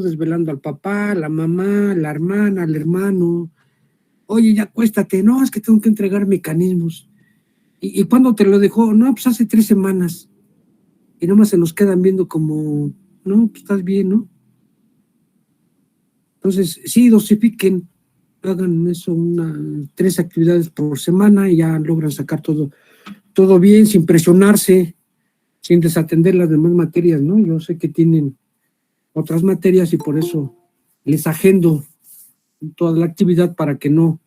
desvelando al papá, la mamá, la hermana, el hermano. Oye, ya acuéstate. No, es que tengo que entregar mecanismos. ¿Y cuándo te lo dejó? No, pues hace 3 semanas. Y nomás se nos quedan viendo como, no, pues estás bien, ¿no? Entonces, sí, dosifiquen, hagan eso, 3 actividades por semana y ya logran sacar todo bien, sin presionarse, sin desatender las demás materias, ¿no? Yo sé que tienen otras materias y por eso les agendo toda la actividad para que no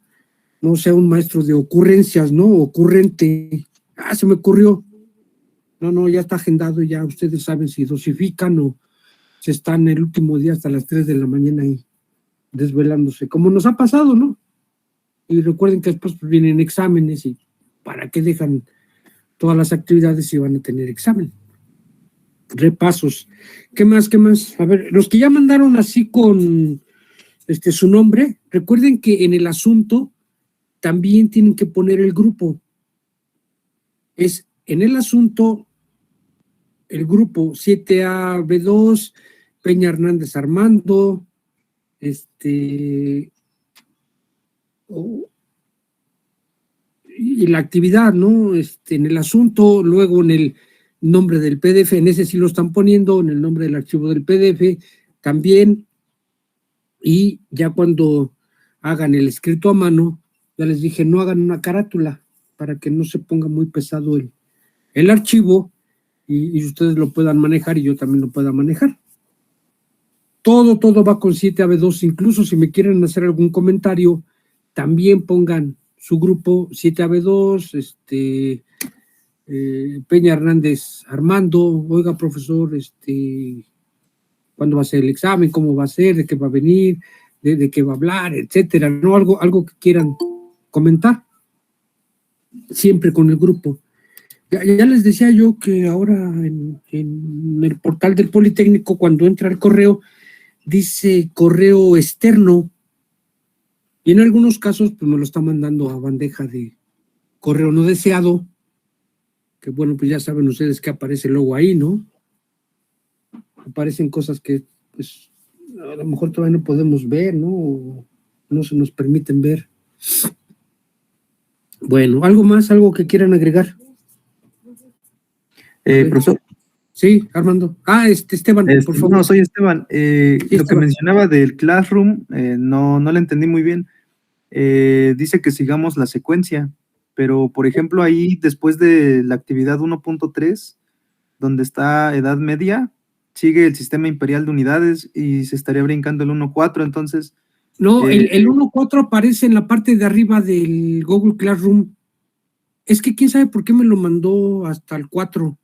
sea un maestro de ocurrencias, ¿no? Ocurrente. Se me ocurrió. No, ya está agendado, ya ustedes saben si dosifican o se están el último día hasta las 3 de la mañana ahí desvelándose, como nos ha pasado, ¿no? Y recuerden que después vienen exámenes y ¿para qué dejan todas las actividades si van a tener examen? Repasos. ¿Qué más? A ver, los que ya mandaron así con su nombre, recuerden que en el asunto también tienen que poner el grupo. Es en el asunto el grupo 7AB2, Peña Hernández Armando, y la actividad, ¿no? En el asunto, luego en el nombre del PDF, en ese sí lo están poniendo, en el nombre del archivo del PDF también, y ya cuando hagan el escrito a mano, ya les dije, no hagan una carátula para que no se ponga muy pesado el archivo y ustedes lo puedan manejar y yo también lo pueda manejar. Todo va con 7AB2, incluso si me quieren hacer algún comentario, también pongan su grupo 7AB2, Peña Hernández Armando, oiga profesor, ¿cuándo va a ser el examen? ¿Cómo va a ser? ¿De qué va a venir? ¿De qué va a hablar? Etcétera, ¿no? Algo que quieran comentar, siempre con el grupo. Ya les decía yo que ahora en el portal del Politécnico, cuando entra el correo, dice correo externo, y en algunos casos pues me lo está mandando a bandeja de correo no deseado, que bueno, pues ya saben ustedes que aparece el logo ahí, ¿no? Aparecen cosas que pues a lo mejor todavía no podemos ver, ¿no? O no se nos permiten ver. Bueno, algo que quieran agregar. Profesor. Sí, Armando. Esteban, por favor. No, soy Esteban. Sí, lo que mencionaba del Classroom, no lo entendí muy bien. Dice que sigamos la secuencia, pero por ejemplo ahí después de la actividad 1.3, donde está edad media, sigue el sistema imperial de unidades y se estaría brincando el 1.4, entonces... No, el 1.4 aparece en la parte de arriba del Google Classroom. Es que quién sabe por qué me lo mandó hasta el 4.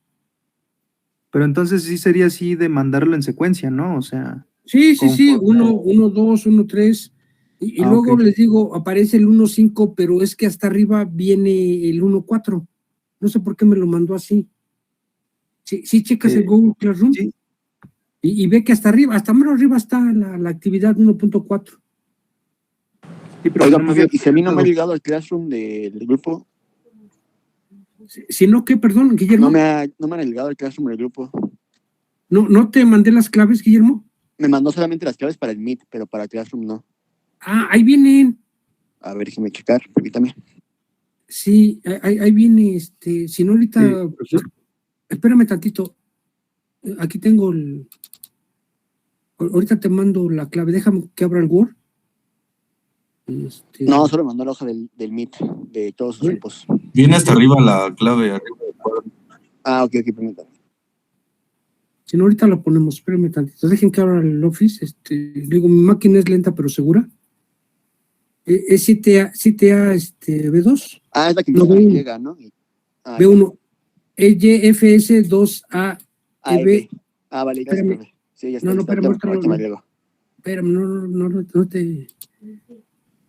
Pero entonces sí sería así de mandarlo en secuencia, ¿no? O sea... Sí, 1, 2, 1, 3. Y luego les digo, aparece el 1.5, pero es que hasta arriba viene el 1.4. No sé por qué me lo mandó así. Sí, checas el Google Classroom. Sí. Y ve que hasta menos arriba está la actividad 1.4. Sí, pero oiga, no y si a mí no me ha llegado al Classroom del grupo. Si no, ¿qué? Perdón, Guillermo. No me han llegado al Classroom del grupo. ¿No te mandé las claves, Guillermo? Me mandó solamente las claves para el Meet, pero para el Classroom no. Ahí vienen. A ver, déjeme checar, permítame. Sí, ahí viene, si no ahorita... Sí. Espérame tantito. Aquí tengo ahorita te mando la clave. Déjame que abra el Word. No, solo me mandó la hoja del Meet, de todos sus grupos. Viene hasta arriba la clave. Ok, permítame. Si no, ahorita la ponemos. Espérame tantito. Dejen que abra el Office. Digo, mi máquina es lenta, pero segura. Es 7A, B2. Es la que no llega, ¿no? B1. EYFS 2A EB. Vale, gracias. Sí, ya está. No, espérame,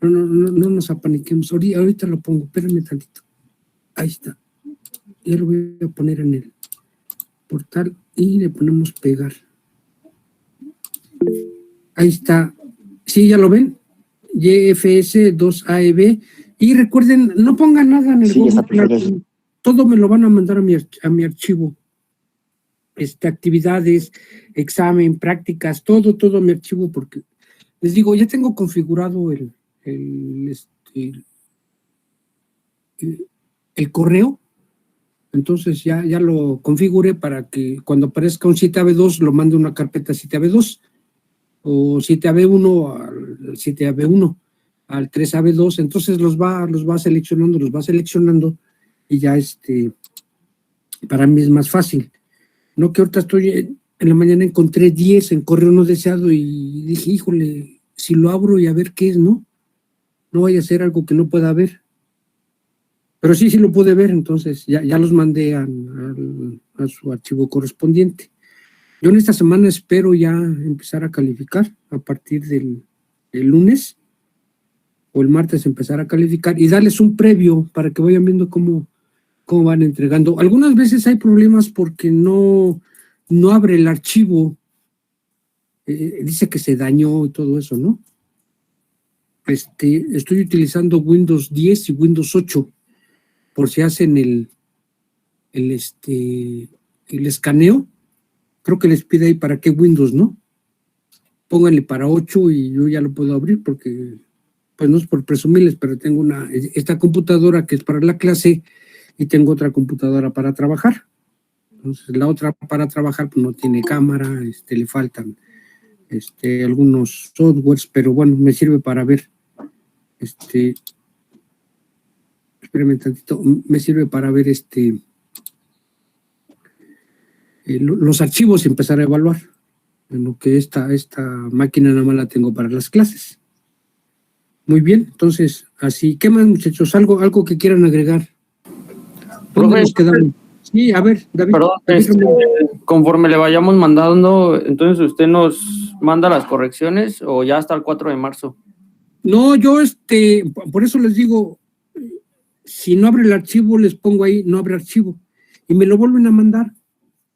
no nos apaniquemos. Ahorita lo pongo, espérame tantito. Ahí está. Ya lo voy a poner en el portal y le ponemos pegar. Ahí está. ¿Sí, ya lo ven? YFS 2AEB. Y recuerden, no pongan nada en el Google. Todo me lo van a mandar a mi archivo. actividades, examen, prácticas, todo mi archivo, porque les digo, ya tengo configurado el correo, entonces ya lo configuré para que cuando aparezca un 7AB2 lo mande una carpeta 7AB2 o 7AB1 al 7AB1 al 3AB2, entonces los va seleccionando y ya para mí es más fácil. No que ahorita estoy en la mañana encontré 10 en correo no deseado y dije, híjole, si lo abro y a ver qué es, ¿no? No vaya a ser algo que no pueda ver. Pero sí lo pude ver, entonces ya los mandé a su archivo correspondiente. Yo en esta semana espero ya empezar a calificar a partir del lunes o el martes empezar a calificar y darles un previo para que vayan viendo cómo van entregando. Algunas veces hay problemas porque no abre el archivo, dice que se dañó y todo eso, ¿no? Estoy utilizando Windows 10 y Windows 8 por si hacen el escaneo. Creo que les pide ahí para qué Windows, ¿no? Pónganle para 8 y yo ya lo puedo abrir porque, pues no es por presumirles, pero tengo esta computadora que es para la clase y tengo otra computadora para trabajar. Entonces la otra para trabajar pues no tiene cámara, le faltan algunos softwares, pero bueno, me sirve para ver, espérenme tantito, me sirve para ver los archivos y empezar a evaluar, en lo que esta máquina nada más la tengo para las clases. Muy bien, entonces, así, ¿qué más, muchachos? ¿Algo que quieran agregar? ¿Dónde nos quedamos? Sí, a ver, David. Perdón, conforme le vayamos mandando, entonces usted nos manda las correcciones o ya hasta el 4 de marzo. No, yo por eso les digo, si no abre el archivo, les pongo ahí, no abre archivo, y me lo vuelven a mandar.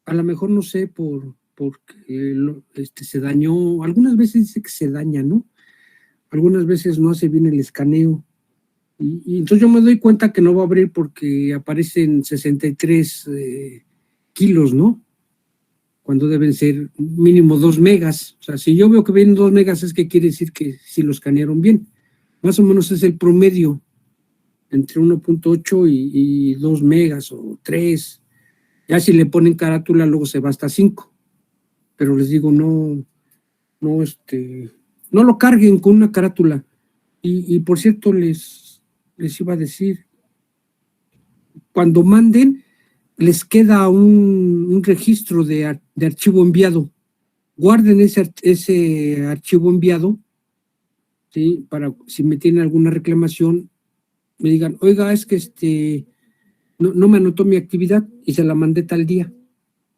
A lo mejor no sé porque se dañó, algunas veces dice que se daña, ¿no? Algunas veces no hace bien el escaneo. Y entonces yo me doy cuenta que no va a abrir porque aparecen 63 kilos, ¿no? Cuando deben ser mínimo 2 megas. O sea, si yo veo que vienen 2 megas es que quiere decir que sí lo escanearon bien. Más o menos es el promedio entre 1.8 y 2 megas o 3. Ya si le ponen carátula luego se va hasta 5. Pero les digo, no lo carguen con una carátula. Y por cierto, les iba a decir, cuando manden, les queda un registro de archivo enviado. Guarden ese archivo enviado, ¿sí? Para si me tienen alguna reclamación, me digan, oiga, es que no me anotó mi actividad y se la mandé tal día.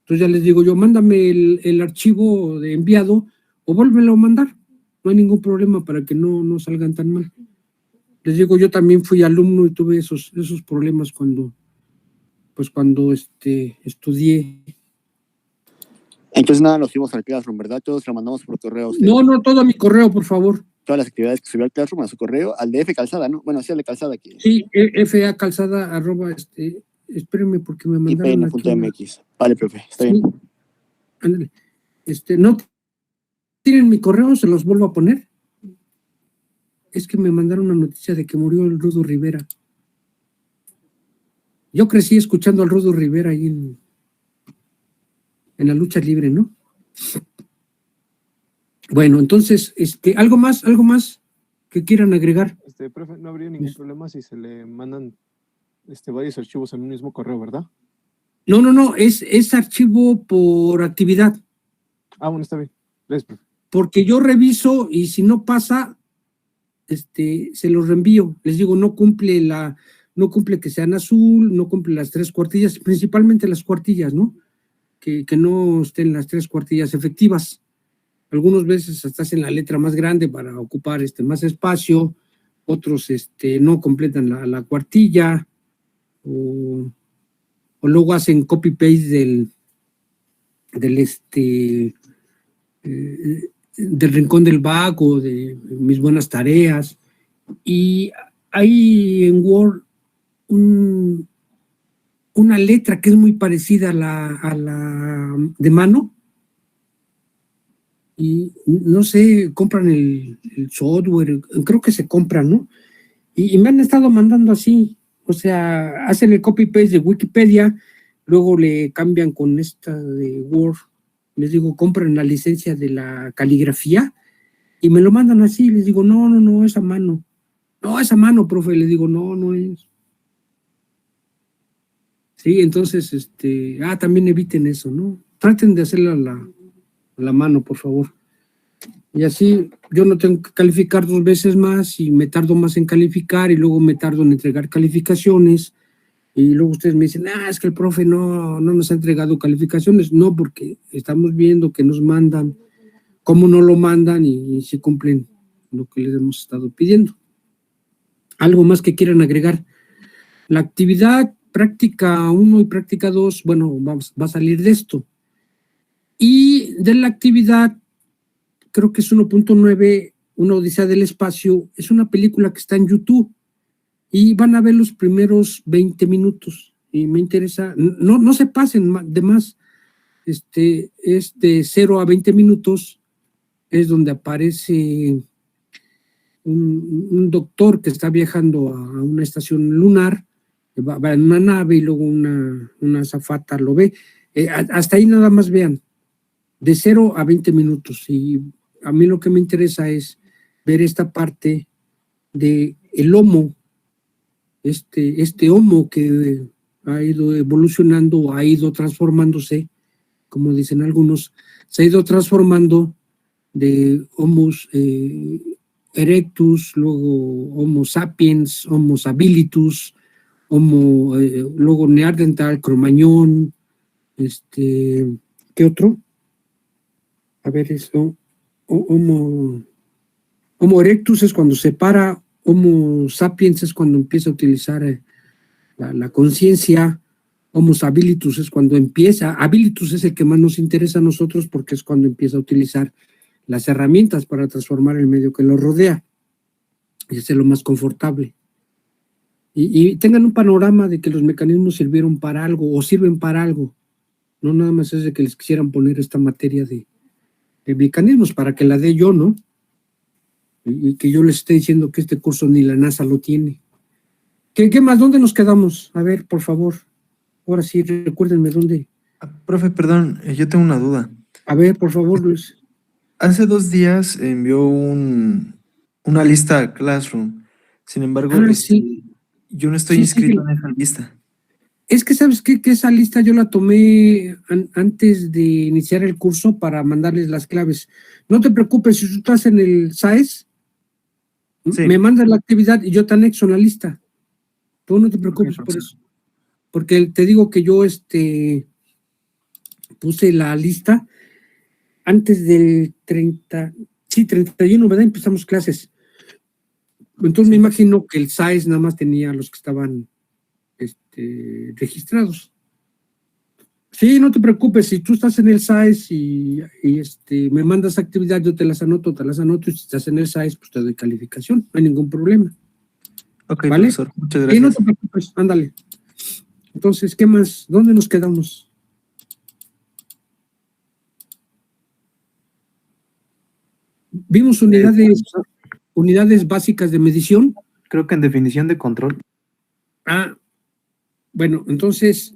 Entonces ya les digo yo, mándame el archivo de enviado o vuélvelo a mandar. No hay ningún problema para que no salgan tan mal. Les digo, yo también fui alumno y tuve esos problemas cuando estudié. Entonces nada, nos fuimos al Classroom, ¿verdad? Todos lo mandamos por correo a usted. No, todo a mi correo, por favor. Todas las actividades que subió al Classroom a su correo, al de F Calzada, ¿no? Bueno, sí, al de Calzada aquí. Sí, FA Calzada, espérenme porque me mandaron IPN.mx. Vale, profe, está bien. Ándale. ¿No tienen mi correo? ¿Se los vuelvo a poner? Es que me mandaron una noticia de que murió el Rudo Rivera. Yo crecí escuchando al Rudo Rivera ahí en la lucha libre, ¿no? Bueno, entonces, ¿algo más que quieran agregar? Profe, no habría ningún problema si se le mandan varios archivos en un mismo correo, ¿verdad? No, es archivo por actividad. Ah, bueno, está bien. Gracias, profe. Porque yo reviso y si no pasa, se los reenvío. Les digo, no cumple que sean azul, no cumple las 3 cuartillas, principalmente las cuartillas, ¿no? Que no estén las 3 cuartillas efectivas. Algunas veces hasta hacen la letra más grande para ocupar más espacio, otros no completan la cuartilla, o luego hacen copy-paste del rincón del vago, de mis buenas tareas, y hay en Word un una letra que es muy parecida a la de mano. Y no sé, compran el software, creo que se compran, ¿no? Y me han estado mandando así, o sea, hacen el copy-paste de Wikipedia, luego le cambian con esta de Word, les digo, compran la licencia de la caligrafía y me lo mandan así, les digo, no, es a mano. No, es a mano, profe, les digo, no es. Sí, entonces, también eviten eso, ¿no? Traten de hacerlo a la mano, por favor. Y así yo no tengo que calificar 2 veces más y me tardo más en calificar y luego me tardo en entregar calificaciones y luego ustedes me dicen, es que el profe no nos ha entregado calificaciones. No, porque estamos viendo que nos mandan, cómo no lo mandan y si cumplen lo que les hemos estado pidiendo. Algo más que quieran agregar. La actividad práctica 1 y práctica 2, bueno, va a salir de esto. Y de la actividad, creo que es 1.9, Una Odisea del Espacio, es una película que está en YouTube y van a ver los primeros 20 minutos y me interesa, no se pasen de más, es de 0 a 20 minutos, es donde aparece un doctor que está viajando a una estación lunar, va en una nave y luego una azafata lo ve, hasta ahí nada más vean, de 0 a 20 minutos, y a mí lo que me interesa es ver esta parte de el Homo, este Homo que ha ido evolucionando, ha ido transformándose, como dicen algunos, se ha ido transformando de Homo erectus, luego Homo sapiens, Homo habilitus, luego Neandertal, Cromañón, ¿qué otro? A ver, eso, Homo erectus es cuando se para, Homo sapiens es cuando empieza a utilizar la conciencia, Homo habilitus es cuando empieza, habilitus es el que más nos interesa a nosotros porque es cuando empieza a utilizar las herramientas para transformar el medio que lo rodea y hacerlo más confortable. Y tengan un panorama de que los mecanismos sirvieron para algo o sirven para algo, no nada más es de que les quisieran poner esta materia de mecanismos para que la dé yo, ¿no? Y que yo les esté diciendo que este curso ni la NASA lo tiene. ¿Qué más? ¿Dónde nos quedamos? A ver, por favor. Ahora sí, recuérdenme dónde. Profe, perdón, yo tengo una duda. A ver, por favor, Luis. Hace 2 días envió una lista a Classroom. Sin embargo, Sí. yo no estoy Sí, inscrito sí. en esa lista. Es que, ¿sabes qué? Que esa lista yo la tomé antes de iniciar el curso para mandarles las claves. No te preocupes, si tú estás en el SAES, Sí. me mandas la actividad y yo te anexo la lista. Tú no te preocupes por eso. Porque te digo que yo puse la lista antes del 31, ¿verdad? Empezamos clases. Entonces me imagino que el SAES nada más tenía los que estaban registrados. Sí, no te preocupes, si tú estás en el SAES y me mandas actividad, yo te las anoto, y si estás en el SAES, pues te doy calificación, no hay ningún problema. Ok, ¿Vale? profesor, muchas Sí, gracias. no te preocupes, ándale. Entonces, ¿qué más? ¿Dónde nos quedamos? Vimos unidades básicas de medición. Creo que en definición de control. Bueno, entonces,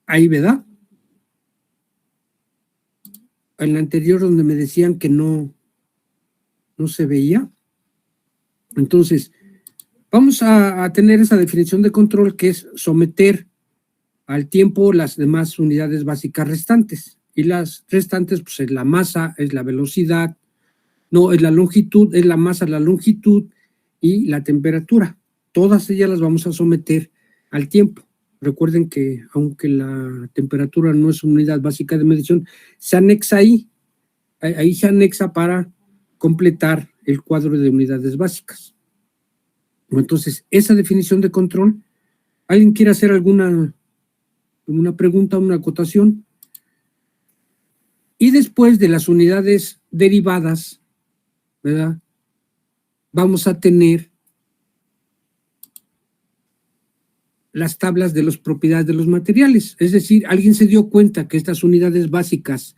ahí, ¿verdad? En la anterior donde me decían que no se veía. Entonces, vamos a tener esa definición de control que es someter al tiempo las demás unidades básicas restantes. Y las restantes, pues es la masa, es la velocidad, es la longitud, es la masa, la longitud y la temperatura. Todas ellas las vamos a someter al tiempo. Recuerden que aunque la temperatura no es una unidad básica de medición, se anexa ahí se anexa para completar el cuadro de unidades básicas. Entonces, esa definición de control, ¿alguien quiere hacer alguna pregunta, una acotación? Y después de las unidades derivadas, ¿verdad? Vamos a tener las tablas de las propiedades de los materiales. Es decir, alguien se dio cuenta que estas unidades básicas,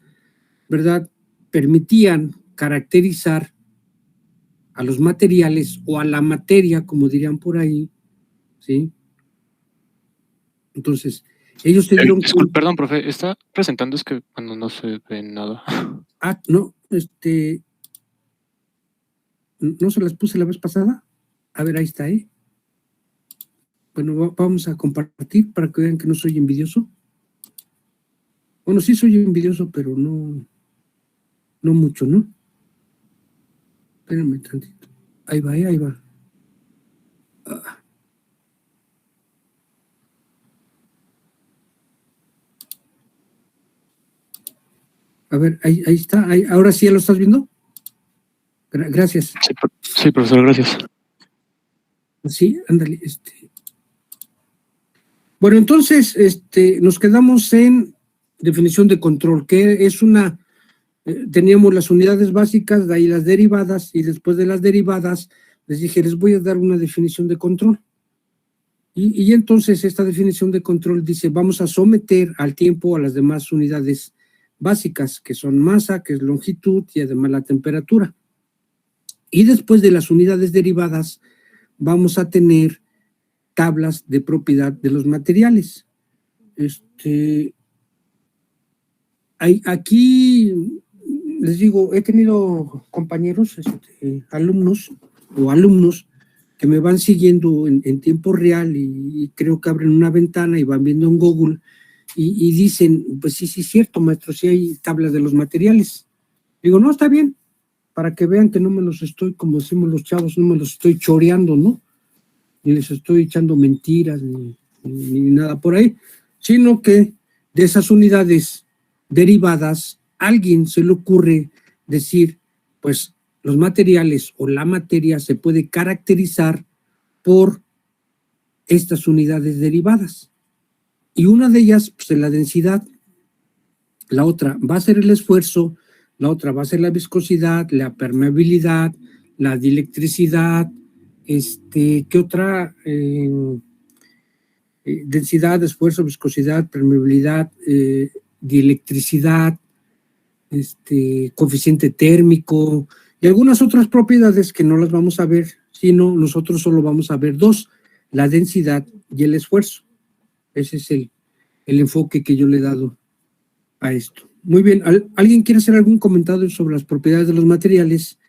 ¿verdad?, permitían caracterizar a los materiales o a la materia, como dirían por ahí, ¿sí? Entonces, ellos se dieron Disculpe, perdón, profe, está presentando, es que cuando no se ve nada. Ah, no, no se las puse la vez pasada. A ver, ahí está, ¿eh? Bueno, vamos a compartir para que vean que no soy envidioso. Bueno, sí soy envidioso, pero no mucho, ¿no? Espérenme tantito. Ahí va, ahí va. Ah. A ver, ahí está. Ahora sí ya lo estás viendo. Gracias. Sí, profesor, gracias. Sí, ándale. Bueno, entonces, nos quedamos en definición de control, que es teníamos las unidades básicas, de ahí las derivadas, y después de las derivadas, les dije, les voy a dar una definición de control. Y entonces esta definición de control dice, vamos a someter al tiempo a las demás unidades básicas, que son masa, que es longitud, y además la temperatura. Y después de las unidades derivadas, vamos a tener tablas de propiedad de los materiales. Aquí, les digo, he tenido compañeros, alumnos que me van siguiendo en tiempo real y creo que abren una ventana y van viendo en Google y dicen, pues sí, es cierto, maestro, sí hay tablas de los materiales. Digo, no, está bien, para que vean que no me los estoy, como decimos los chavos, no me los estoy choreando, ¿no? Ni les estoy echando mentiras, ni nada por ahí, sino que de esas unidades derivadas, a alguien se le ocurre decir, pues los materiales o la materia se puede caracterizar por estas unidades derivadas. Y una de ellas, pues, es la densidad. La otra va a ser el esfuerzo, la otra va a ser la viscosidad, la permeabilidad, la dielectricidad, ¿qué otra? Densidad, esfuerzo, viscosidad, permeabilidad, dielectricidad, coeficiente térmico y algunas otras propiedades que no las vamos a ver, sino nosotros solo vamos a ver dos, la densidad y el esfuerzo. Ese es el enfoque que yo le he dado a esto. Muy bien, ¿alguien quiere hacer algún comentario sobre las propiedades de los materiales?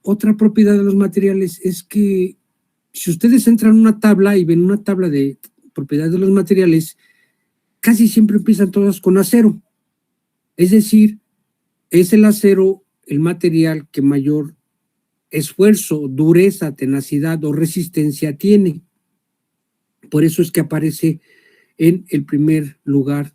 Otra propiedad de los materiales es que si ustedes entran en una tabla y ven una tabla de propiedades de los materiales, casi siempre empiezan todas con acero. Es decir, es el acero el material que mayor esfuerzo, dureza, tenacidad o resistencia tiene. Por eso es que aparece en el primer lugar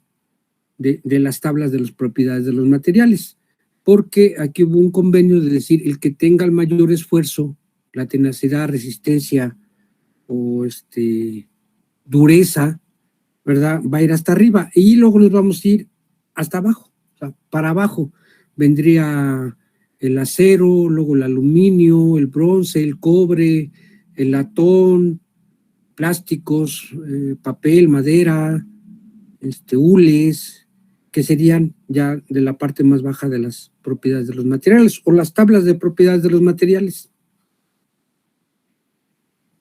de las tablas de las propiedades de los materiales, porque aquí hubo un convenio de decir el que tenga el mayor esfuerzo, la tenacidad, resistencia o dureza, ¿verdad? Va a ir hasta arriba y luego nos vamos a ir hasta abajo, o sea, para abajo vendría el acero, luego el aluminio, el bronce, el cobre, el latón, plásticos, papel, madera, hules, que serían ya de la parte más baja de las propiedades de los materiales o las tablas de propiedades de los materiales.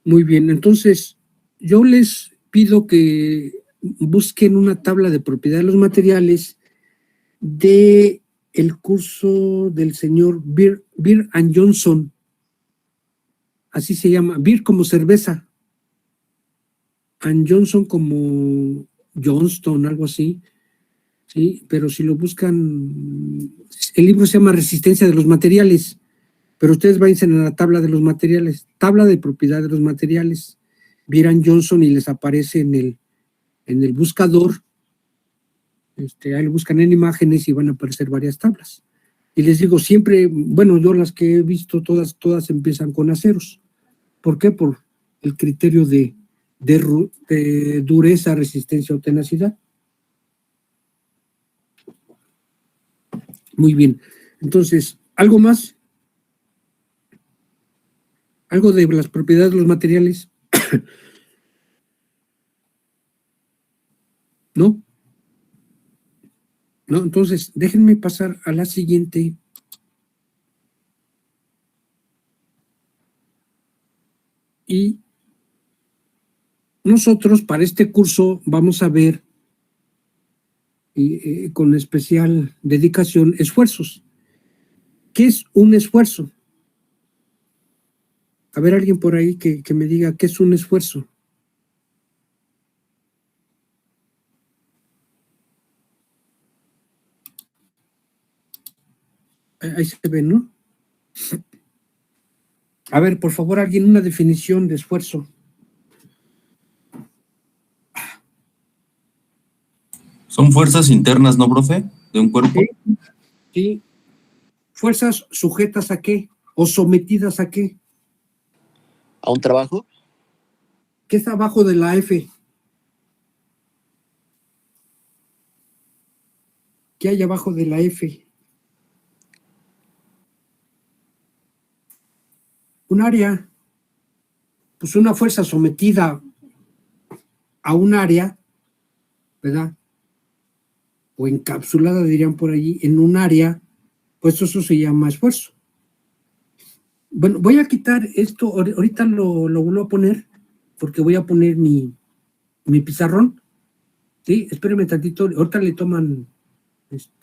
Muy bien, entonces yo les pido que busquen una tabla de propiedades de los materiales de el curso del señor Beer and Johnson, así se llama, Beer como cerveza, and Johnson como Johnston, algo así, ¿sí? Pero si lo buscan, el libro se llama Resistencia de los Materiales, pero ustedes váyanse a la tabla de los materiales, tabla de propiedad de los materiales, Beer and Johnson y les aparece en el buscador, ahí lo buscan en imágenes y van a aparecer varias tablas. Y les digo, siempre, bueno, yo las que he visto, todas empiezan con aceros. ¿Por qué? Por el criterio de dureza, resistencia o tenacidad. Muy bien. Entonces, ¿algo más? ¿Algo de las propiedades de los materiales? ¿no? ¿No? Entonces, déjenme pasar a la siguiente. Y nosotros para este curso vamos a ver con especial dedicación esfuerzos. ¿Qué es un esfuerzo? A ver, alguien por ahí que me diga qué es un esfuerzo. Ahí se ve, ¿no? A ver, por favor, alguien una definición de esfuerzo. Son fuerzas internas, ¿no, profe? De un cuerpo. Sí. ¿Fuerzas sujetas a qué? ¿O sometidas a qué? ¿A un trabajo? ¿Qué está abajo de la F? ¿Qué hay abajo de la F? Un área. Pues una fuerza sometida a un área, ¿verdad? O encapsulada, dirían por allí, en un área, pues eso se llama esfuerzo. Bueno, voy a quitar esto, ahorita lo vuelvo a poner, porque voy a poner mi pizarrón. Sí, espérenme tantito, ahorita le toman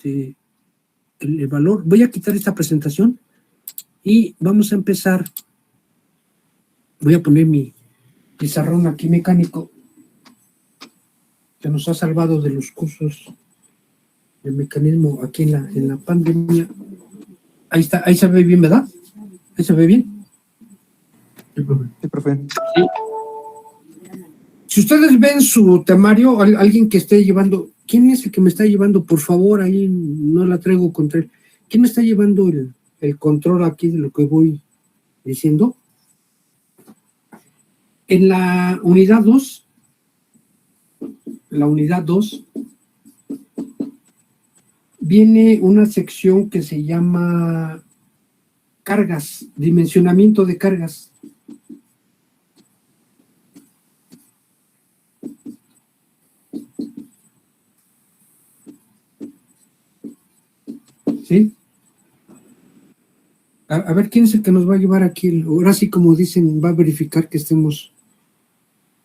el valor. Voy a quitar esta presentación y vamos a empezar. Voy a poner mi pizarrón aquí mecánico, que nos ha salvado de los cursos de mecanismo aquí en la pandemia. Ahí está, ahí se ve bien, ¿verdad? Ahí se ve bien. Sí, profe. Si ustedes ven su temario, alguien que esté llevando, ¿quién es el que me está llevando? Por favor, ahí no la traigo contra él. ¿Quién me está llevando el control aquí de lo que voy diciendo? En la unidad 2, viene una sección que se llama cargas, dimensionamiento de cargas. ¿Sí? A ver, ¿quién es el que nos va a llevar aquí? Ahora sí, como dicen, va a verificar que estemos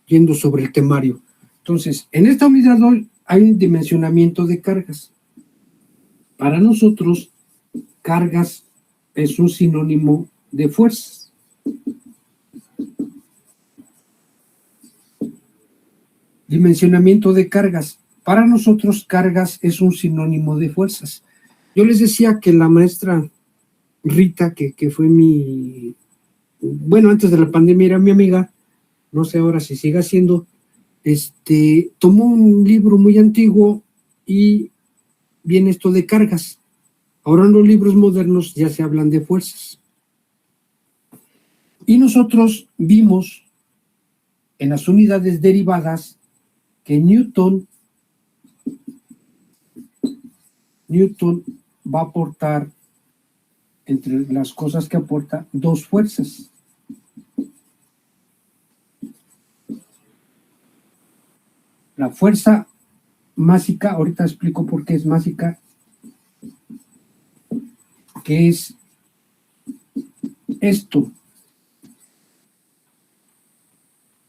yendo sobre el temario. Entonces, en esta unidad hoy hay un dimensionamiento de cargas. Para nosotros, cargas es un sinónimo de fuerzas. Dimensionamiento de cargas. Para nosotros, cargas es un sinónimo de fuerzas. Yo les decía que la maestra Rita, que fue bueno, antes de la pandemia era mi amiga, no sé ahora si siga siendo, tomó un libro muy antiguo y viene esto de cargas. Ahora en los libros modernos ya se hablan de fuerzas. Y nosotros vimos en las unidades derivadas que Newton va a aportar, entre las cosas que aporta, dos fuerzas. La fuerza másica, ahorita explico por qué es másica, que es esto.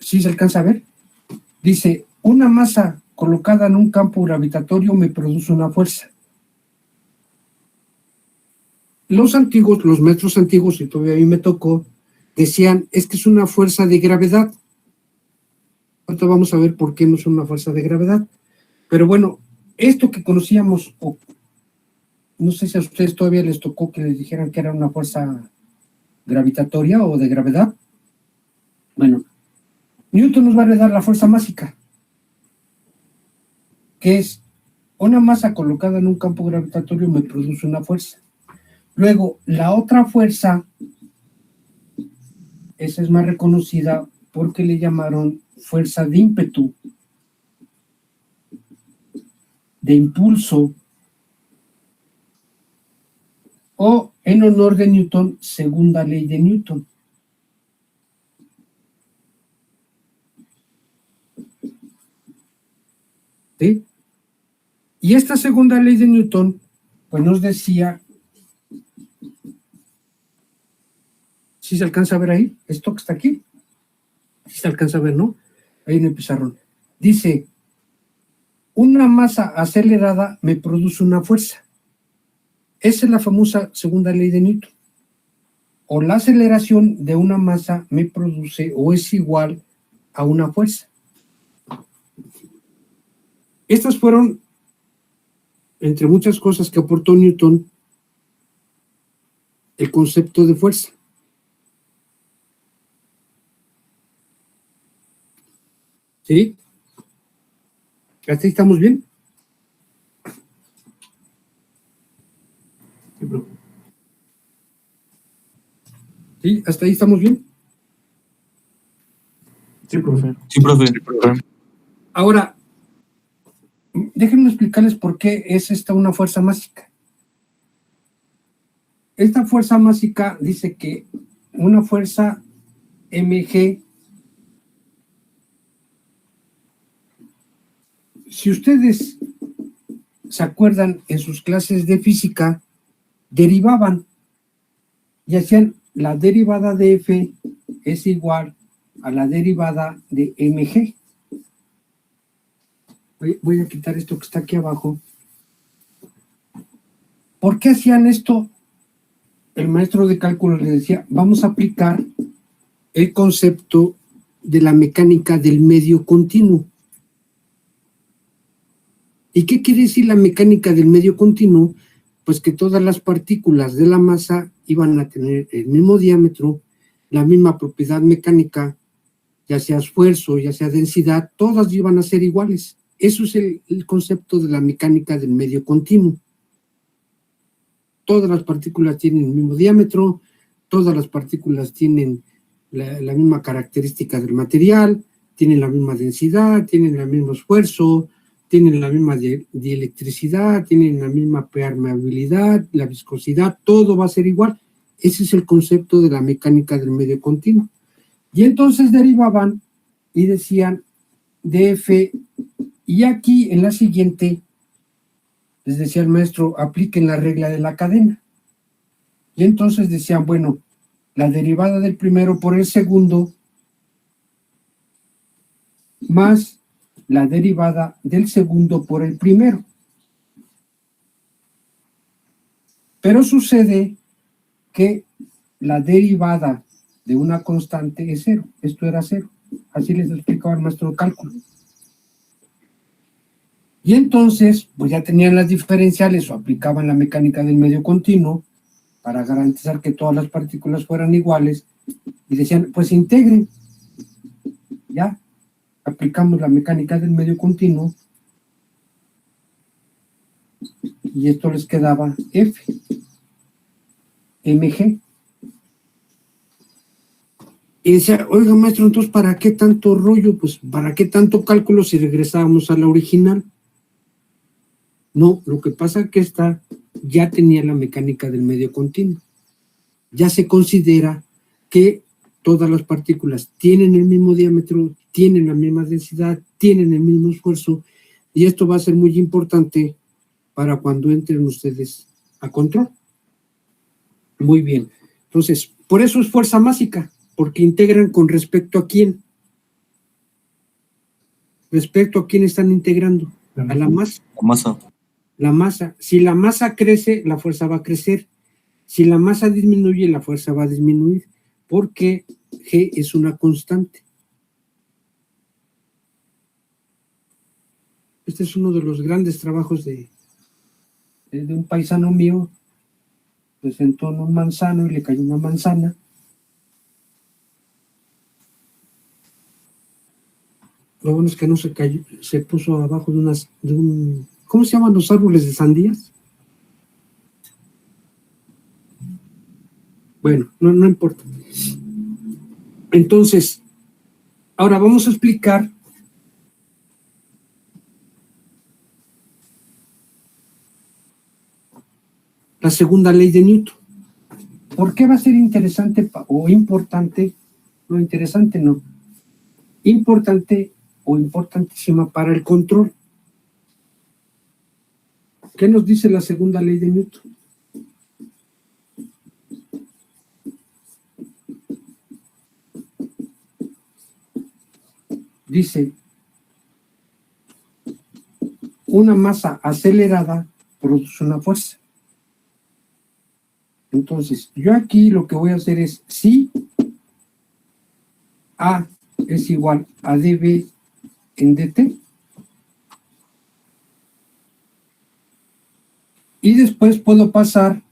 ¿Sí se alcanza a ver? Dice, una masa colocada en un campo gravitatorio me produce una fuerza. Los antiguos, los maestros antiguos, y todavía a mí me tocó, decían, es que es una fuerza de gravedad. Ahorita vamos a ver por qué no es una fuerza de gravedad. Pero bueno, esto que conocíamos, no sé si a ustedes todavía les tocó que les dijeran que era una fuerza gravitatoria o de gravedad. Bueno, Newton nos va a heredar la fuerza másica, que es una masa colocada en un campo gravitatorio me produce una fuerza. Luego, la otra fuerza, esa es más reconocida porque le llamaron fuerza de ímpetu, de impulso, o en honor de Newton, segunda ley de Newton. ¿Sí? Y esta segunda ley de Newton, pues nos decía, ¿sí se alcanza a ver ahí? Esto que está aquí, ¿sí se alcanza a ver, no? Ahí en el pizarrón. Dice, una masa acelerada me produce una fuerza. Esa es la famosa segunda ley de Newton. O la aceleración de una masa me produce o es igual a una fuerza. Estas fueron, entre muchas cosas que aportó Newton, el concepto de fuerza. ¿Sí? ¿Hasta ahí estamos bien? ¿Sí? ¿Hasta ahí estamos bien? Sí, profe. Sí, profe. Ahora, déjenme explicarles por qué es esta una fuerza másica. Esta fuerza másica dice que una fuerza mg, si ustedes se acuerdan en sus clases de física, derivaban y hacían la derivada de F es igual a la derivada de mg. Voy a quitar esto que está aquí abajo. ¿Por qué hacían esto? El maestro de cálculo le decía, vamos a aplicar el concepto de la mecánica del medio continuo. ¿Y qué quiere decir la mecánica del medio continuo? Pues que todas las partículas de la masa iban a tener el mismo diámetro, la misma propiedad mecánica, ya sea esfuerzo, ya sea densidad, todas iban a ser iguales. Eso es el concepto de la mecánica del medio continuo. Todas las partículas tienen el mismo diámetro, todas las partículas tienen la misma característica del material, tienen la misma densidad, tienen el mismo esfuerzo, tienen la misma dielectricidad, tienen la misma permeabilidad, la viscosidad, todo va a ser igual. Ese es el concepto de la mecánica del medio continuo. Y entonces derivaban y decían df, y aquí en la siguiente les decía el maestro, apliquen la regla de la cadena. Y entonces decían, bueno, la derivada del primero por el segundo más la derivada del segundo por el primero. Pero sucede que la derivada de una constante es cero. Esto era cero. Así les explicaba el maestro de cálculo. Y entonces, pues ya tenían las diferenciales o aplicaban la mecánica del medio continuo para garantizar que todas las partículas fueran iguales y decían, pues integren. Ya, aplicamos la mecánica del medio continuo y esto les quedaba F, mg. Y decía, oiga maestro, entonces ¿para qué tanto rollo? Pues ¿para qué tanto cálculo si regresábamos a la original? No, lo que pasa es que esta ya tenía la mecánica del medio continuo. Ya se considera que todas las partículas tienen el mismo diámetro, tienen la misma densidad, tienen el mismo esfuerzo, y esto va a ser muy importante para cuando entren ustedes a control. Muy bien. Entonces, por eso es fuerza másica, porque integran con respecto a quién. ¿Respecto a quién están integrando? A la masa. La masa. La masa. Si la masa crece, la fuerza va a crecer. Si la masa disminuye, la fuerza va a disminuir, porque G es una constante. Este es uno de los grandes trabajos de un paisano mío. Presentó en un manzano y le cayó una manzana. Lo bueno es que no se cayó, se puso abajo de un, ¿cómo se llaman los árboles de sandías? Bueno, no importa. Entonces, ahora vamos a explicar la segunda ley de Newton. ¿Por qué va a ser interesante o importante? No, interesante no. Importante o importantísima para el control. ¿Qué nos dice la segunda ley de Newton? Dice, una masa acelerada produce una fuerza. Entonces, yo aquí lo que voy a hacer es, si A es igual a dB en dt, y después puedo pasar,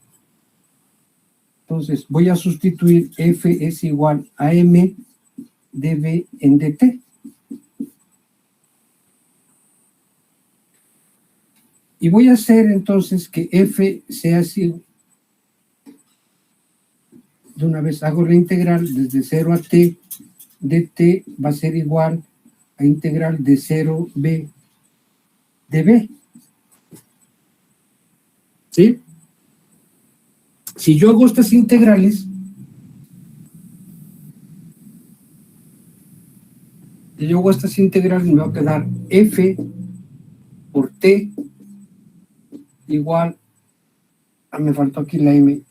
entonces voy a sustituir F es igual a M dB en dt. Y voy a hacer entonces que F sea así. De una vez hago la integral desde 0 a t, dt va a ser igual a integral de 0b dB. ¿Sí? Si yo hago estas integrales, me va a quedar F por t igual a, me faltó aquí la m,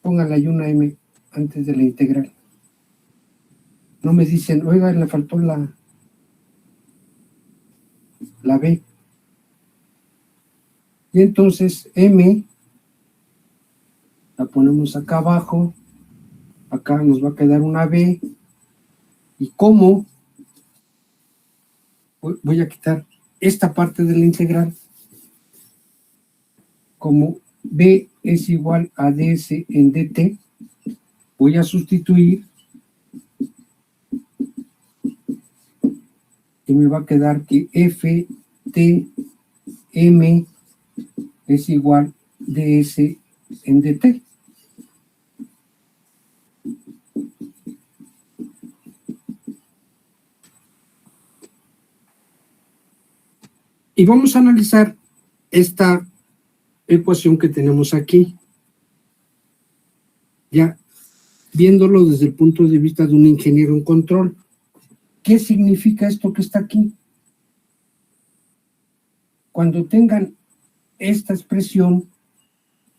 póngale ahí una m antes de la integral. No me dicen, oiga, le faltó la b. Y entonces m la ponemos acá abajo, acá nos va a quedar una b, y como voy a quitar esta parte de la integral, como b es igual a ds en dt, voy a sustituir y me va a quedar que f t m es igual ds en dt. Y vamos a analizar esta ecuación que tenemos aquí, ya viéndolo desde el punto de vista de un ingeniero en control. ¿Qué significa esto que está aquí? Cuando tengan esta expresión,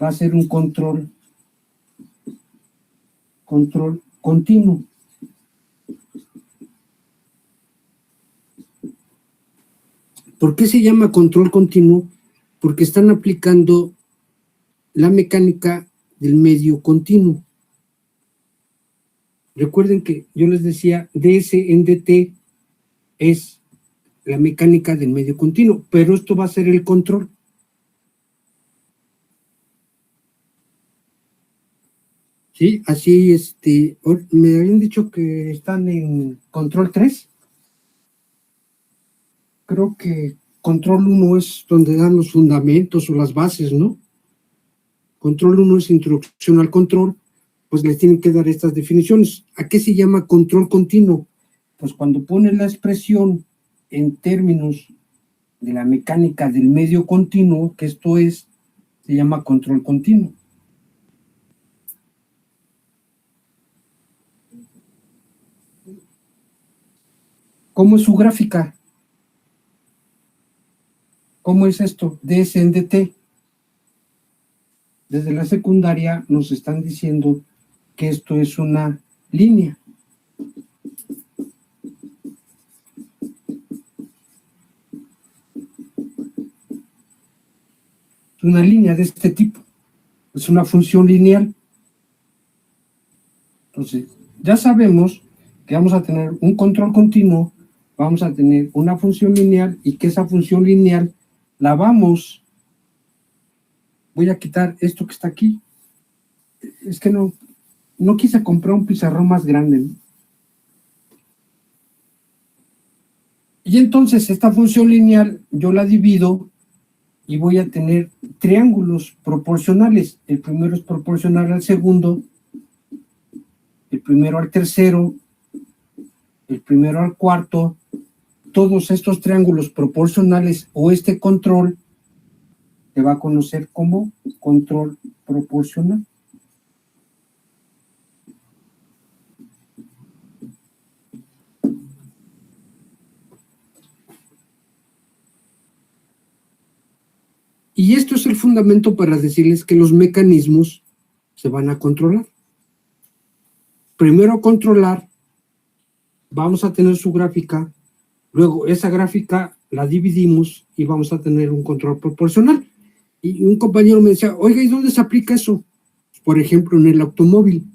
va a ser un control continuo. ¿Por qué se llama control continuo? Porque están aplicando la mecánica del medio continuo. Recuerden que yo les decía, ds en dt es la mecánica del medio continuo, pero esto va a ser el control. Sí, así, me habían dicho que están en control 3. Creo que control 1 es donde dan los fundamentos o las bases, ¿no? Control 1 es introducción al control, pues les tienen que dar estas definiciones. ¿A qué se llama control continuo? Pues cuando ponen la expresión en términos de la mecánica del medio continuo, que esto es, se llama control continuo. ¿Cómo es su gráfica? ¿Cómo es esto? ds en dt. Desde la secundaria nos están diciendo que esto es una línea. Es una línea de este tipo. Es una función lineal. Entonces, ya sabemos que vamos a tener un control continuo, vamos a tener una función lineal y que esa función lineal la vamos. Voy a quitar esto que está aquí. Es que no quise comprar un pizarrón más grande, ¿no? Y entonces esta función lineal yo la divido y voy a tener triángulos proporcionales. El primero es proporcional al segundo, el primero al tercero, el primero al cuarto. Todos estos triángulos proporcionales o este control se va a conocer como control proporcional. Y esto es el fundamento para decirles que los mecanismos se van a controlar. Primero controlar, vamos a tener su gráfica, luego esa gráfica la dividimos y vamos a tener un control proporcional. Y un compañero me decía, oiga, ¿y dónde se aplica eso? Por ejemplo, en el automóvil.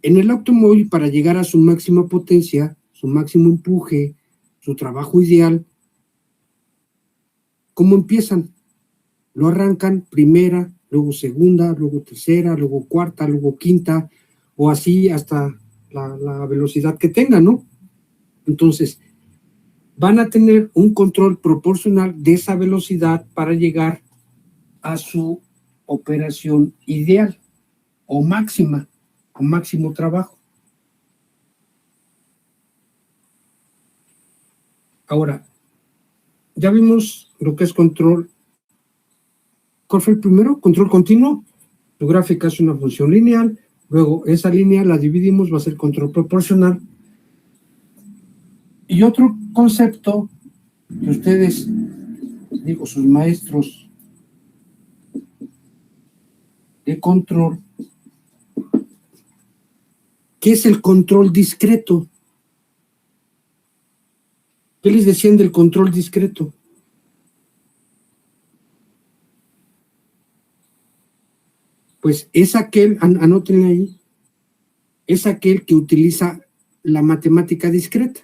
En el automóvil, para llegar a su máxima potencia, su máximo empuje, su trabajo ideal, ¿cómo empiezan? Lo arrancan primera, luego segunda, luego tercera, luego cuarta, luego quinta, o así hasta la velocidad que tengan, ¿no? Entonces, van a tener un control proporcional de esa velocidad para llegar a su operación ideal o máxima, o máximo trabajo. Ahora, ya vimos lo que es control. ¿Cuál fue el primero? Control continuo. Tu gráfica es una función lineal, luego esa línea la dividimos, va a ser control proporcional. Y otro concepto que ustedes, digo, sus maestros de control, ¿qué es el control discreto? ¿Qué les decían del control discreto? Pues es aquel, anótenle ahí, es aquel que utiliza la matemática discreta.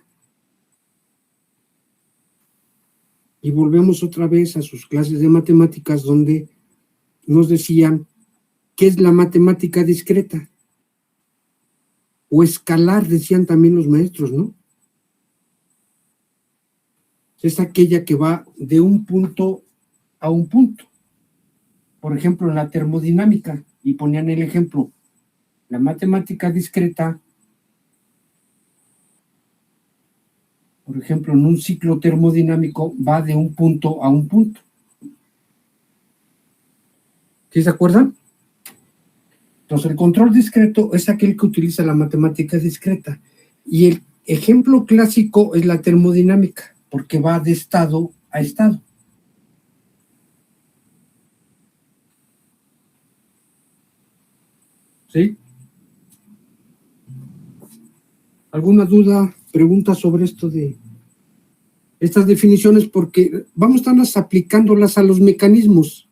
Y volvemos otra vez a sus clases de matemáticas donde nos decían qué es la matemática discreta. O escalar, decían también los maestros, ¿no? Es aquella que va de un punto a un punto. Por ejemplo, en la termodinámica, y ponían el ejemplo, la matemática discreta, por ejemplo, en un ciclo termodinámico va de un punto a un punto. ¿Sí se acuerdan? Entonces, el control discreto es aquel que utiliza la matemática discreta. Y el ejemplo clásico es la termodinámica, porque va de estado a estado. ¿Sí? ¿Alguna duda, pregunta sobre esto de estas definiciones? Porque vamos a estarlas aplicándolas a los mecanismos.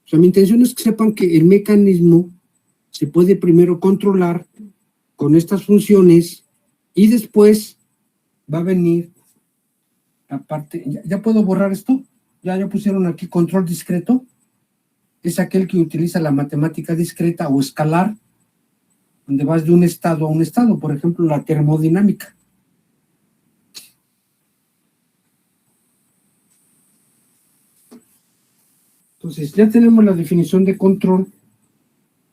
O sea, mi intención es que sepan que el mecanismo se puede primero controlar con estas funciones y después va a venir la parte. ¿Ya puedo borrar esto? ¿Ya pusieron aquí control discreto? Es aquel que utiliza la matemática discreta o escalar, donde vas de un estado a un estado, por ejemplo, la termodinámica. Entonces, ya tenemos la definición de control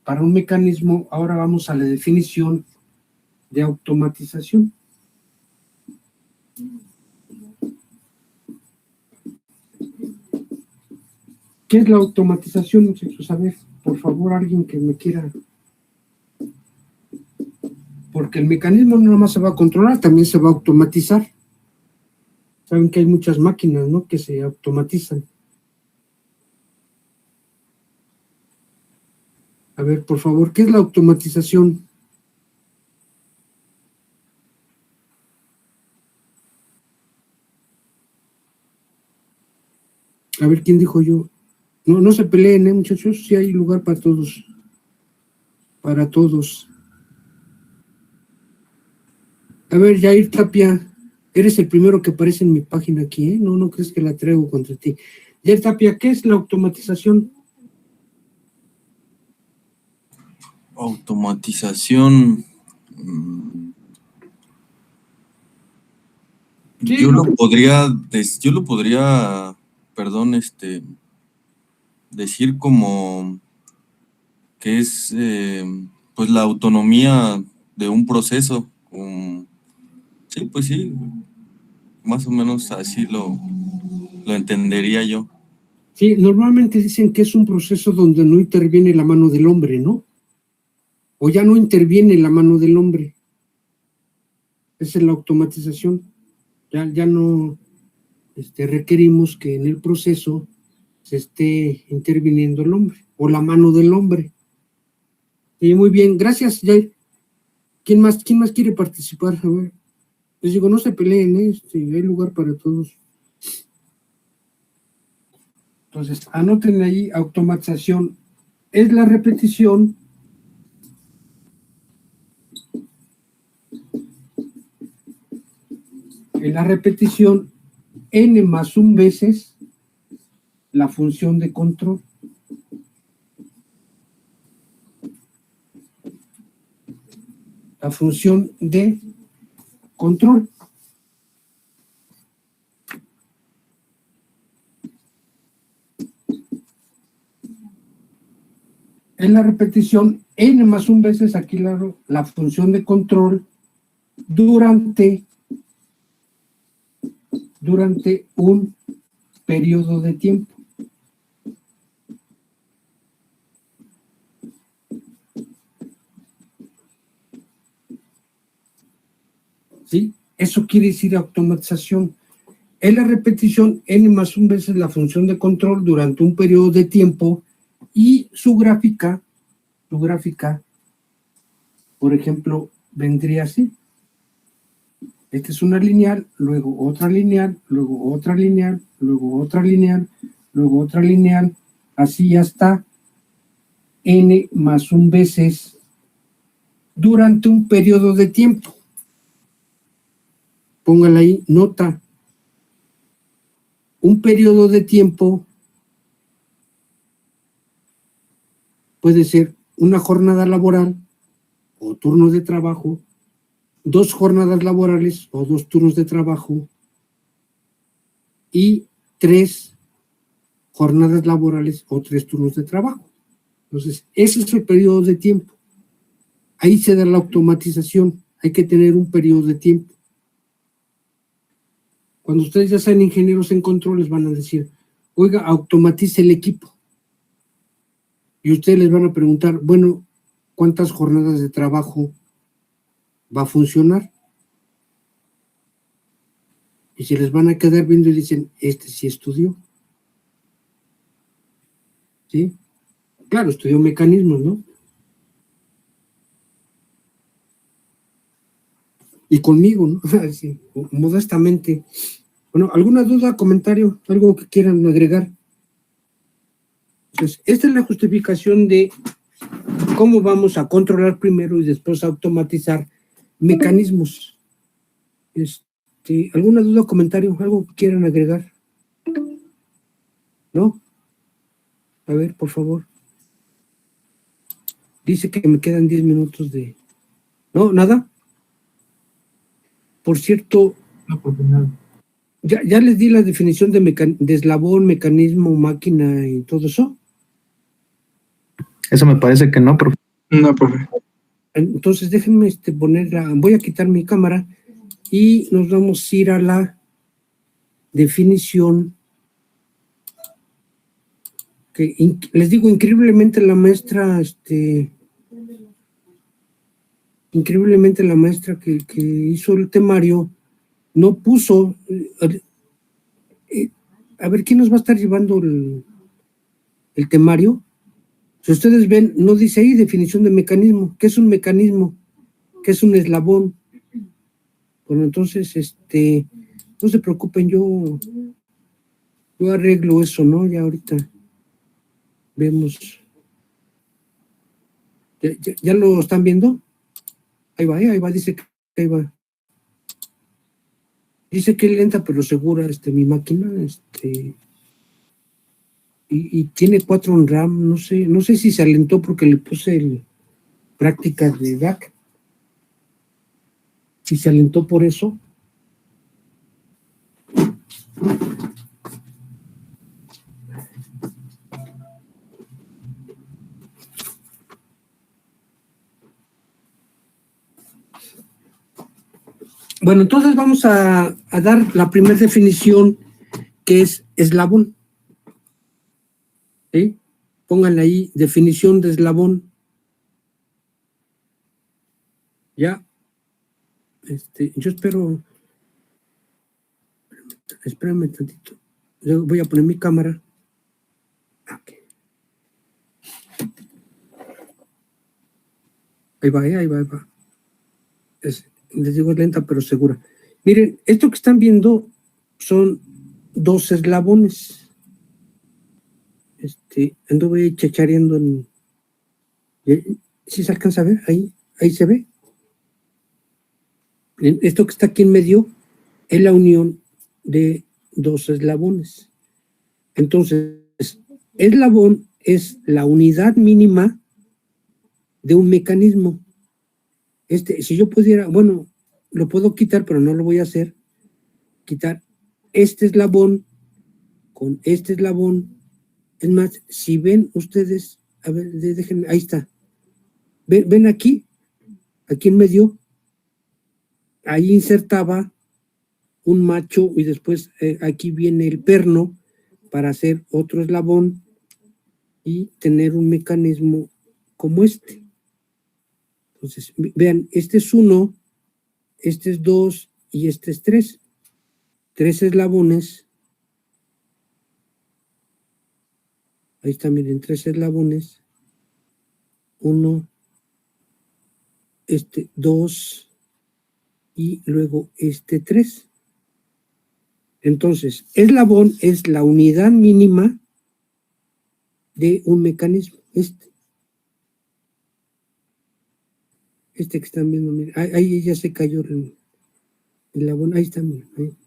para un mecanismo. Ahora vamos a la definición de automatización. ¿Qué es la automatización, muchachos? A ver, por favor, alguien que me quiera. Porque el mecanismo no nomás se va a controlar, también se va a automatizar. Saben que hay muchas máquinas, ¿no?, que se automatizan. A ver, por favor, ¿qué es la automatización? A ver, ¿quién dijo yo? No se peleen, muchachos, sí hay lugar para todos. Para todos. A ver, Jair Tapia, eres el primero que aparece en mi página aquí, ¿eh? No crees que la traigo contra ti. Jair Tapia, ¿qué es la automatización? Automatización. Sí, Yo lo podría, perdón, decir como que es pues la autonomía de un proceso. Sí, pues sí, más o menos así lo entendería yo. Sí, normalmente dicen que es un proceso donde no interviene la mano del hombre, ¿no? O ya no interviene la mano del hombre. Esa es la automatización. Ya no requerimos que en el proceso se esté interviniendo el hombre o la mano del hombre. Y muy bien, gracias, Jair. ¿Quién más quiere participar? A ver. Les digo, no se peleen, hay lugar para todos. Entonces, anoten ahí automatización. Es la repetición n más 1 veces la función de control. La función de control. Es la repetición n más 1 veces, aquí la función de control durante un periodo de tiempo. ¿Sí? Eso quiere decir automatización. Es la repetición n más 1 veces la función de control durante un periodo de tiempo y su gráfica, por ejemplo, vendría así. Esta es una lineal, luego otra lineal, luego otra lineal, luego otra lineal, luego otra lineal, así hasta n más 1 veces durante un periodo de tiempo. Póngale ahí, nota. Un periodo de tiempo puede ser una jornada laboral o turno de trabajo, 2 jornadas laborales o 2 turnos de trabajo y 3 jornadas laborales o 3 turnos de trabajo. Entonces, ese es el periodo de tiempo. Ahí se da la automatización. Hay que tener un periodo de tiempo. Cuando ustedes ya sean ingenieros en controles van a decir, oiga, automatice el equipo. Y ustedes les van a preguntar, bueno, ¿cuántas jornadas de trabajo va a funcionar? Y se les van a quedar viendo y dicen, este sí estudió. ¿Sí? Claro, estudió mecanismos, ¿no? Y conmigo, ¿no? Sí, modestamente. Bueno, ¿alguna duda, comentario, algo que quieran agregar? Entonces, esta es la justificación de cómo vamos a controlar primero y después automatizar mecanismos. ¿Alguna duda, comentario, algo que quieran agregar? ¿No? A ver, por favor. Dice que me quedan 10 minutos de... ¿No? ¿Nada? Por cierto, ya les di la definición de eslabón, mecanismo, máquina y todo eso. Eso me parece que no, profe. No, profe. Entonces déjenme voy a quitar mi cámara y nos vamos a ir a la definición que les digo, increíblemente la maestra que hizo el temario no puso a ver, ¿quién nos va a estar llevando el temario? Si ustedes ven, no dice ahí definición de mecanismo. ¿Qué es un mecanismo? ¿Qué es un eslabón? Bueno, entonces, no se preocupen, yo arreglo eso, ¿no? Ya ahorita vemos. ¿Ya lo están viendo? Ahí va, dice que ahí va. Dice que es lenta pero segura mi máquina, y tiene 4 en RAM, no sé si se alentó porque le puse prácticas de DAC. Si se alentó por eso. Bueno, entonces vamos a dar la primera definición, que es eslabón. ¿Sí? Pónganle ahí, definición de eslabón. Ya. Yo espero. Espérame tantito. Yo voy a poner mi cámara. Okay. Ahí va, ahí va. Les digo, es lenta pero segura. Miren, esto que están viendo son 2 eslabones. Anduve chachareando en... ¿Sí se alcanza a ver? Ahí se ve. Esto que está aquí en medio es la unión de 2 eslabones. Entonces, eslabón es la unidad mínima de un mecanismo. Si yo pudiera, bueno, lo puedo quitar, pero no lo voy a hacer. Quitar este eslabón con este eslabón. Es más, si ven ustedes, a ver, déjenme, ahí está. ¿Ven aquí en medio? Ahí insertaba un macho y después aquí viene el perno para hacer otro eslabón y tener un mecanismo como este. Entonces, vean, este es 1, este es 2 y este es 3. 3 eslabones. Ahí está, miren, 3 eslabones. 1, 2 y luego 3. Entonces, eslabón es la unidad mínima de un mecanismo. Que están viendo, miren, ahí ya se cayó el eslabón. Ahí está, miren. Ahí.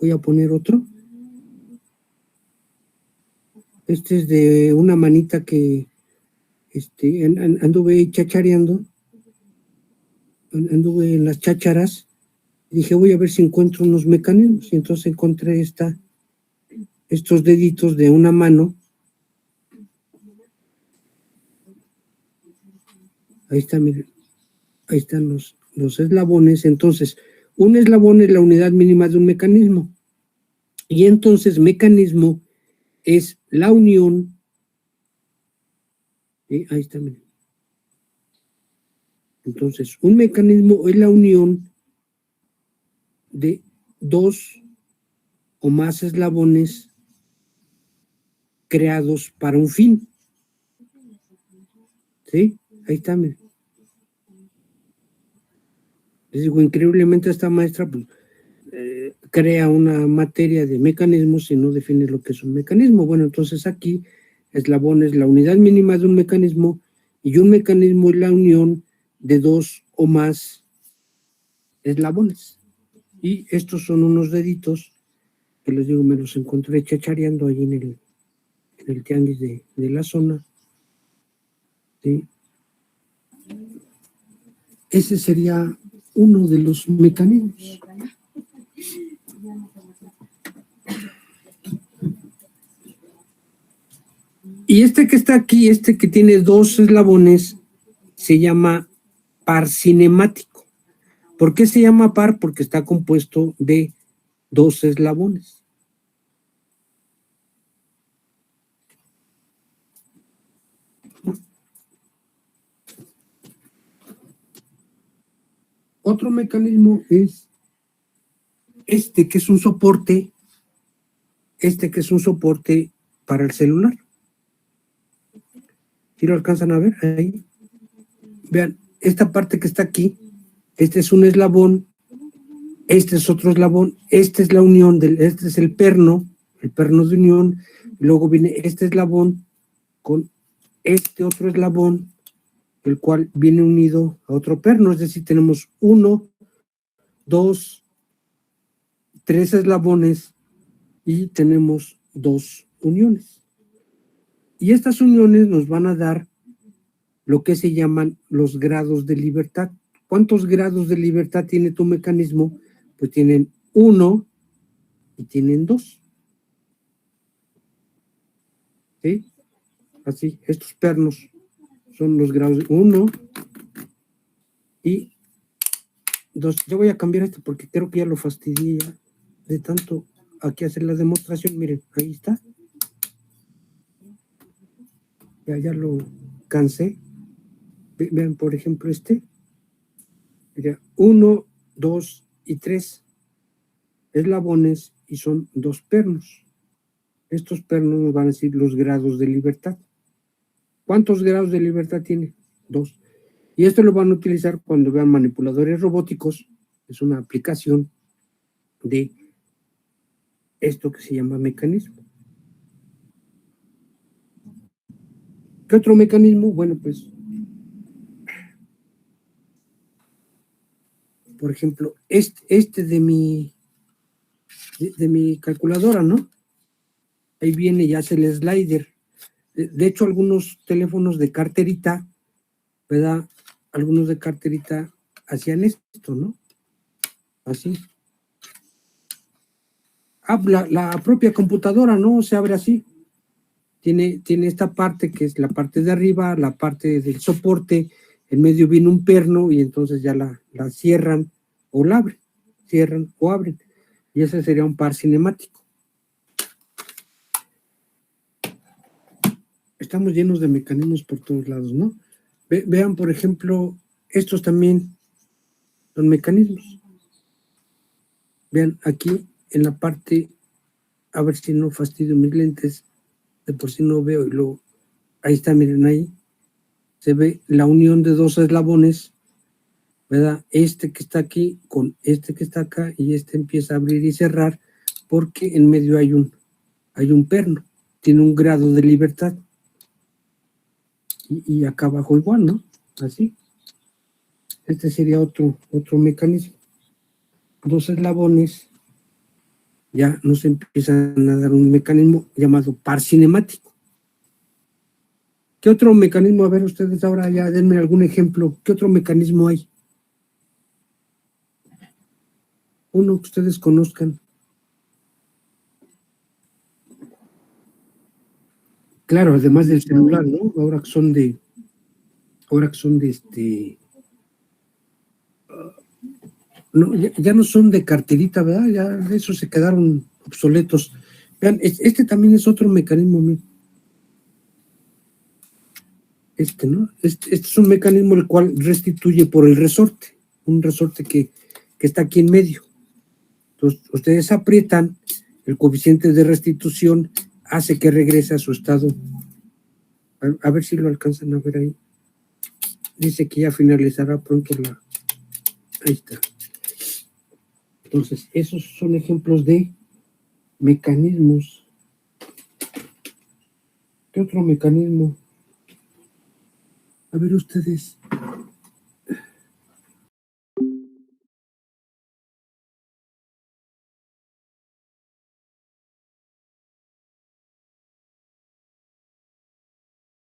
Voy a poner otro. Este es de una manita que anduve chachareando. Anduve en las chácharas. Dije, voy a ver si encuentro unos mecanismos. Y entonces encontré estos deditos de una mano. Ahí está, miren. Ahí están los eslabones. Entonces, un eslabón es la unidad mínima de un mecanismo. Y entonces, mecanismo es la unión. Ahí está, miren. Entonces, un mecanismo es la unión de 2 o más eslabones creados para un fin. ¿Sí? Ahí está, miren. Les digo, increíblemente esta maestra pues, crea una materia de mecanismos y no define lo que es un mecanismo. Bueno, entonces aquí, eslabón es la unidad mínima de un mecanismo y un mecanismo es la unión de 2 o más eslabones. Y estos son unos deditos que les digo, me los encontré chachareando allí en el tianguis de la zona. ¿Sí? Ese sería uno de los mecanismos. Y que está aquí, que tiene 2 eslabones, se llama par cinemático. ¿Por qué se llama par? Porque está compuesto de 2 eslabones. Otro mecanismo es que es un soporte, que es un soporte para el celular. ¿Sí lo alcanzan a ver? Ahí. Vean, esta parte que está aquí, este es un eslabón, este es otro eslabón, este es la unión, este es el perno de unión, luego viene este eslabón con este otro eslabón, el cual viene unido a otro perno, es decir, tenemos 1, 2, 3 eslabones y tenemos 2 uniones. Y estas uniones nos van a dar lo que se llaman los grados de libertad. ¿Cuántos grados de libertad tiene tu mecanismo? Pues tienen 1 y tienen 2. ¿Sí? Así, estos pernos son los grados 1 y 2. Yo voy a cambiar esto porque creo que ya lo fastidié ya de tanto aquí hacer la demostración. Miren, ahí está. Ya lo cansé. Vean, por ejemplo, Mira, 1, 2 y 3. eslabones y son 2 pernos. Estos pernos nos van a decir los grados de libertad. ¿Cuántos grados de libertad tiene? 2. Y esto lo van a utilizar cuando vean manipuladores robóticos. Es una aplicación de esto que se llama mecanismo. ¿Qué otro mecanismo? Bueno, pues, por ejemplo, este de mi calculadora, ¿no? Ahí viene, ya es el slider. De hecho, algunos teléfonos de carterita, ¿verdad? Algunos de carterita hacían esto, ¿no? Así. La propia computadora, ¿no? Se abre así. Tiene esta parte que es la parte de arriba, la parte del soporte, en medio viene un perno y entonces ya la cierran o la abren, cierran o abren. Y ese sería un par cinemático. Estamos llenos de mecanismos por todos lados, ¿no? Vean, por ejemplo, estos también son mecanismos. Vean aquí en la parte, a ver si no fastidio mis lentes, de por sí no veo y luego, ahí está, miren ahí, se ve la unión de 2 eslabones, ¿verdad? Este que está aquí con este que está acá y este empieza a abrir y cerrar porque en medio hay un perno, tiene un grado de libertad. Y acá abajo igual, ¿no? Así. Este sería otro mecanismo. 2 eslabones, ya nos empiezan a dar un mecanismo llamado par cinemático. ¿Qué otro mecanismo? A ver, ustedes ahora ya denme algún ejemplo. ¿Qué otro mecanismo hay? Uno que ustedes conozcan. Claro, además del celular, ¿no? Ahora que son de no, ya no son de carterita, ¿verdad? Ya de esos se quedaron obsoletos. Vean, este también es otro mecanismo, miren. ¿No? Este es un mecanismo el cual restituye por el resorte, un resorte que está aquí en medio. Entonces, ustedes aprietan, el coeficiente de restitución hace que regrese a su estado. A ver si lo alcanzan a ver ahí. Dice que ya finalizará pronto ahí está. Entonces, esos son ejemplos de mecanismos. ¿Qué otro mecanismo? A ver ustedes.